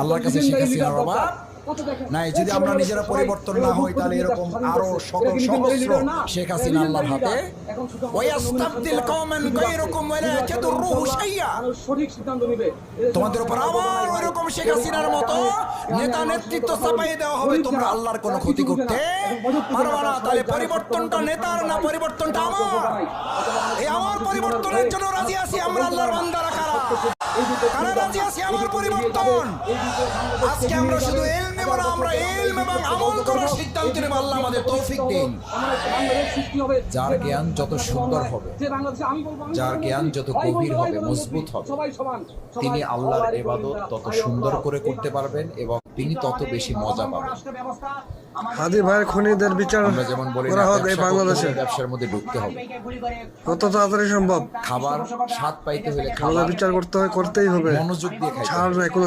আল্লাহর কাছে শেখ হাসিনার অভাব নাই। যদি আমরা নিজেরা পরিবর্তন না হই তাহলে এরকম আরো শত সহস্র শেখ হাসিনা আল্লাহর হাতে ওয়াস্তাবদিল কওমান গায়রাকুম ওয়া লা তাদুররুহু শাইআ, তোমাদের উপর আবার ওইরকম শেখ হাসিনার মতো নেতা নেতৃত্ব চাপাই দেওয়া হবে, তোমরা আল্লাহর কোনো ক্ষতি করতে পারবে না। তাহলে পরিবর্তনটা নেতার না, পরিবর্তনটা আমার। এই আমার পরিবর্তনের জন্য রাজি আছি আমরা আল্লাহর বান্দারা। কারা রাজি আছি আমার পরিবর্তন? আজকে আমরা শুধু ইলম নেব না, আমরা ইলম এবং আমল করার সিদ্ধান্ত নেব। আল্লাহ আমাদের তৌফিক দিন। যার জ্ঞান যত সুন্দর হবে, যার জ্ঞান যত গভীর হবে, মজবুত হবে, তিনি আল্লাহর ইবাদত তত সুন্দর করে করতে পারবেন এবং তিনি তত বেশি মজা পাবেন। হাদি ভাইয়ের খুনিদের বিচার আমরা যেমন বলি করা হোক এই বাংলাদেশে, ব্যবসার মধ্যে ঢুকতে হবে, কত তাড়াতাড়ি সম্ভব। খাবার স্বাদ পাইতে হলে খাবার বিচার করতে হয়, করতেই হবে, মনোযোগ দিয়ে খাইতে হবে। ছাড় নাই, কোনো